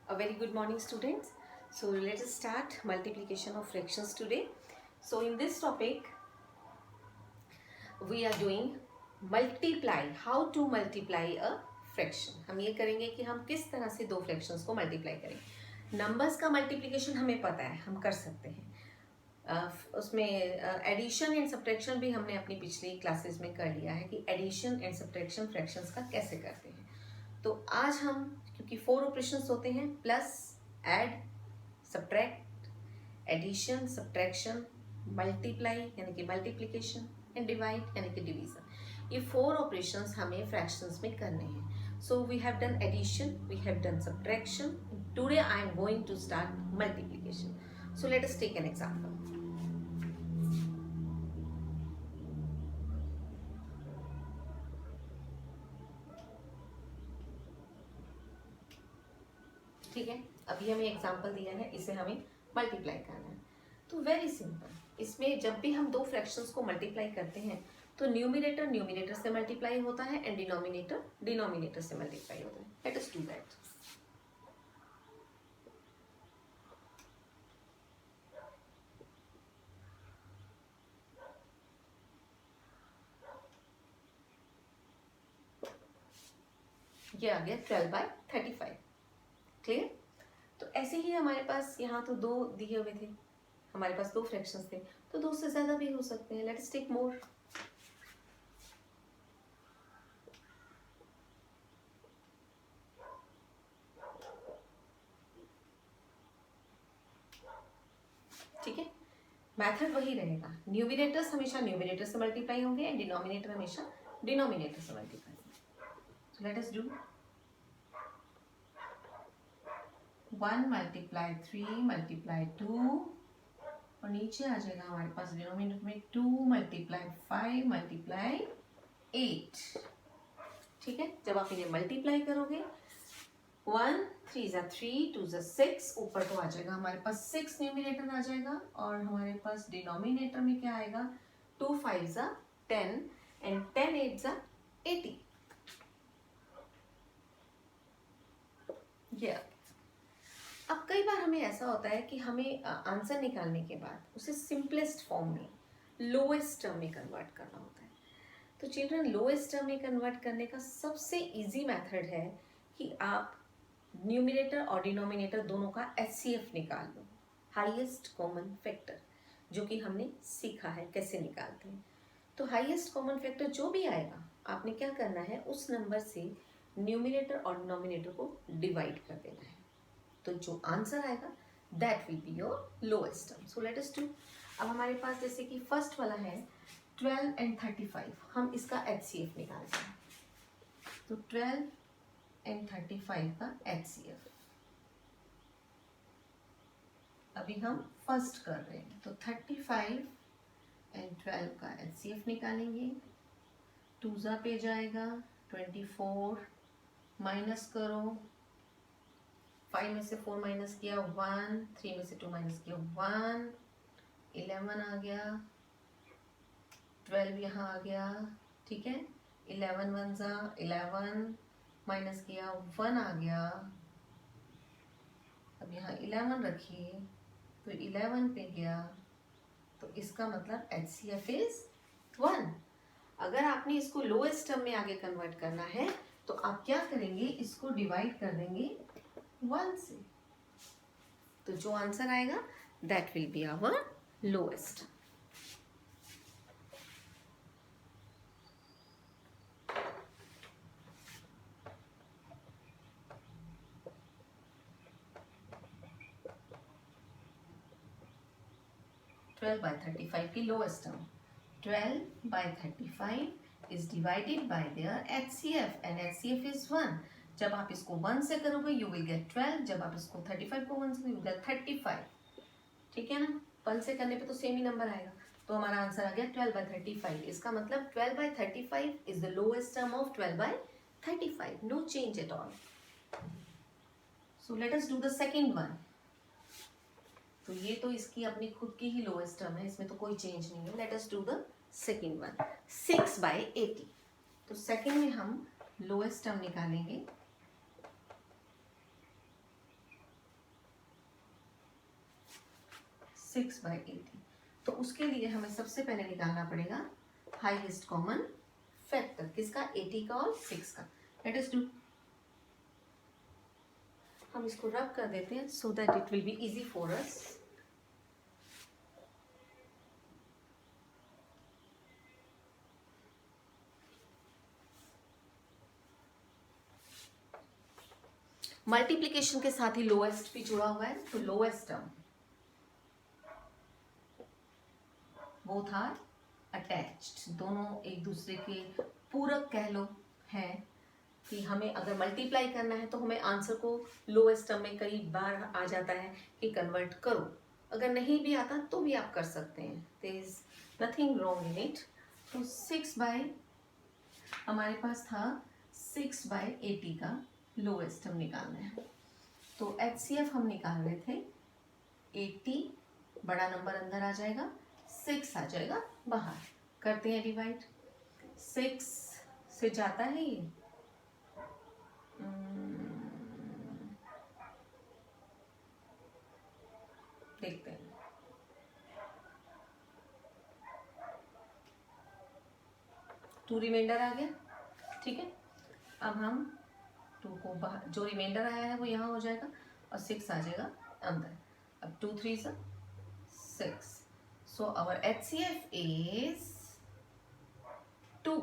A very good morning, students. So let us start multiplication of fractions today. So in this topic we are doing multiply, how to multiply a fraction. हम ये करेंगे कि हम किस तरह से दो fractions को multiply करें. Numbers का multiplication हमें पता है, हम कर सकते हैं. उसमें एडिशन एंड सब्ट्रैक्शन भी हमने अपनी पिछली क्लासेस में कर लिया है कि एडिशन एंड सब्ट्रैक्शन फ्रैक्शंस का कैसे करते हैं. तो आज हम, क्योंकि 4 ऑपरेशंस होते हैं, plus, add, subtract, addition, subtraction, multiply यानी कि मल्टीप्लिकेशन एंड डिवाइड यानी कि डिवीजन, ये 4 ऑपरेशंस हमें फ्रैक्शंस में करने हैं. So we have done addition, we have done subtraction. Today I am going to start multiplication. So let us take an example. ठीक है, अभी हमें एग्जांपल दिया है, इसे हमें मल्टीप्लाई करना है. तो वेरी सिंपल, इसमें जब भी हम दो फ्रैक्शंस को मल्टीप्लाई करते हैं तो न्यूमिनेटर न्यूमिनेटर से मल्टीप्लाई होता है एंड डिनोमिनेटर डिनोमिनेटर से मल्टीप्लाई होता है. Let us do that. ये आ गया 12/35. क्लियर. तो ऐसे ही हमारे पास यहाँ तो दो दिए हुए थे, हमारे पास दो फ्रैक्शंस थे, तो दो से ज्यादा भी हो सकते हैं. Let's take more. ठीक है, मेथड वही रहेगा. न्यूमिनेटर्स हमेशा न्यूमिनेटर से मल्टीप्लाई होंगे एंड डिनोमिनेटर हमेशा डिनोमिनेटर से मल्टीप्लाई होंगे. सो let us do 1 multiply 3 multiply 2 और नीचे आ जाएगा हमारे पास डिनोमिनेटर में 2 मल्टीप्लाई 5 मल्टीप्लाई 8. ठीक है, जब आप इन्हें मल्टीप्लाई करोगे 1 3 ज़ा 3 2 ज़ा 6, ऊपर तो आ जाएगा हमारे पास 6 न्यूमिनेटर आ जाएगा और हमारे पास डिनोमिनेटर में क्या आएगा 2 5 ज़ा 10 एंड 10 8 ज़ा 80. ये अब कई बार हमें ऐसा होता है कि हमें आंसर निकालने के बाद उसे सिंपलेस्ट फॉर्म में, लोएस्ट टर्म में कन्वर्ट करना होता है. तो चिल्ड्रन, लोएस्ट टर्म में कन्वर्ट करने का सबसे इजी मेथड है कि आप न्यूमिनेटर और डिनोमिनेटर दोनों का HCF निकाल लो, हाईएस्ट कॉमन फैक्टर, जो कि हमने सीखा है कैसे निकालते हैं. तो हाईएस्ट कॉमन फैक्टर जो भी आएगा, आपने क्या करना है, उस नंबर से न्यूमिनेटर और डिनोमिनेटर को डिवाइड कर देना है. तो जो आंसर आएगा that will be your lowest term. So let us do. अब हमारे पास जैसे कि फर्स्ट वाला है 12 एंड 35, हम इसका HCF निकालते हैं. तो 12 एंड 35 का HCF अभी हम फर्स्ट कर रहे हैं. तो 35 एंड 12 का HCF निकालेंगे. 2 ज़ा पे जाएगा 24, माइनस करो, 5 में से 4 माइनस किया 1, 3 में से 2 माइनस किया 1, 11 आ गया, 12 यहाँ आ गया. ठीक है, 11 1 ज़ा 11, माइनस किया 1 आ गया. अब यहाँ 11 रखिए तो 11 पे गया, तो इसका मतलब HCF इज 1. अगर आपने इसको लोएस्ट टर्म में आगे कन्वर्ट करना है तो आप क्या करेंगे, इसको डिवाइड कर देंगे 1 से. तो जो आंसर आएगा that will be our lowest. Twelve by 35 की lowest term. 12/35 is divided by their HCF and HCF is 1. जब आप इसको 1 से करोगे you will get 12. जब आप इसको 35 को 1 से you will get 35. ठीक है ना, 1 से करने पे तो सेम ही नंबर आएगा. तो हमारा आंसर आ गया 12/35. इसका मतलब 12/35 is the lowest term of 12/35. No change at all. So let us do the second one. तो ये तो इसकी अपनी खुद की ही लोएस्ट टर्म है, इसमें तो कोई चेंज नहीं है. Let us do the second one, 6/80. तो सेकंड में हम लोएस्ट टर्म निकालेंगे. 6/80। तो उसके लिए हमें सबसे पहले निकालना पड़ेगा हाईएस्ट कॉमन फैक्टर, किसका? 80 का और 6 का। लेट अस डू, हम इसको रब कर देते हैं so that it will be easy for us. Multiplication के साथ ही लोएस्ट भी जुड़ा हुआ है, तो lowest term both are attached, दोनों एक दूसरे के पूरक कह लो हैं कि हमें अगर मल्टीप्लाई करना है तो हमें आंसर को लोएस्ट टर्म में कई बार आ जाता है कि कन्वर्ट करो, अगर नहीं भी आता तो भी आप कर सकते हैं, there is nothing wrong in it. तो 6 बाय हमारे पास था 6/80 का लोएस्ट टर्म निकालना है, तो HCF हम निकाल रहे थे 80, बड़ा नंबर अंदर आ जाएगा, 6 आ जाएगा बाहर, करते हैं डिवाइड। 6 से जाता है ये, देखते हैं, टू रिमाइंडर आ गया, ठीक है। अब हम 2 को बाहर, जो रिमाइंडर आया है वो यहाँ हो जाएगा और 6 आ जाएगा अंदर। अब 2 3 6, सो आवर HCF इज 2।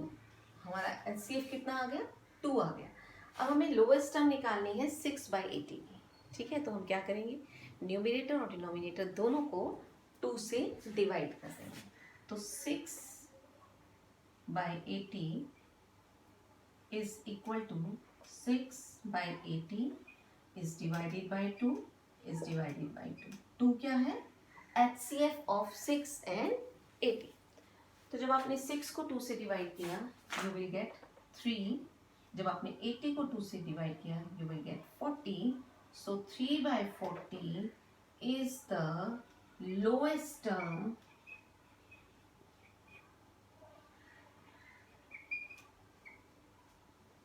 हमारा HCF कितना आ गया? 2 आ गया। अब हमें लोएस्ट टर्म निकालनी है 6/80 की, ठीक है। तो हम क्या करेंगे, न्यूमरेटर और डिनोमिनेटर दोनों को 2 से डिवाइड कर देंगे, तो 6/80 is equal to 6/80 is divided by 2 is divided by 2। 2 क्या है? HCF of 6 and 80। तो जब आपने 6 को 2 से डिवाइड किया you will get 3, जब आपने 80 को 2 से डिवाइड किया you will get 40, so 3/40 is the lowest term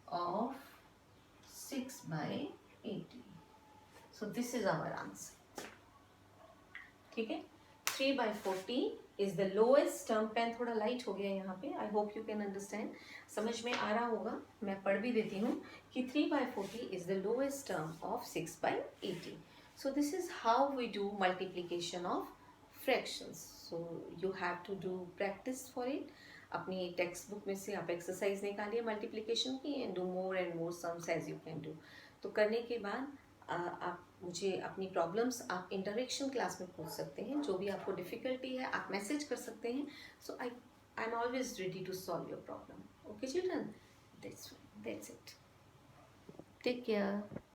of 6/80। So this is our answer, ठीक है। 3/40 is the lowest term। Pen थोड़ा लाइट हो गया यहाँ पे, I hope you can understand, समझ में आ रहा होगा, मैं पढ़ भी देती हूँ कि 3/40 is the lowest term of 6/80। So this is how we do multiplication of fractions। So you have to do practice for it। अपनी टेक्स्ट बुक में से आप एक्सरसाइज निकालिए मल्टीप्लिकेशन की and do more and more sums as you can do. तो करने के बाद आप मुझे अपनी प्रॉब्लम्स आप इंटरेक्शन क्लास में पूछ सकते हैं, जो भी आपको डिफ़िकल्टी है आप मैसेज कर सकते हैं। So I am always ready to solve your problem. Okay children, that's it, take care.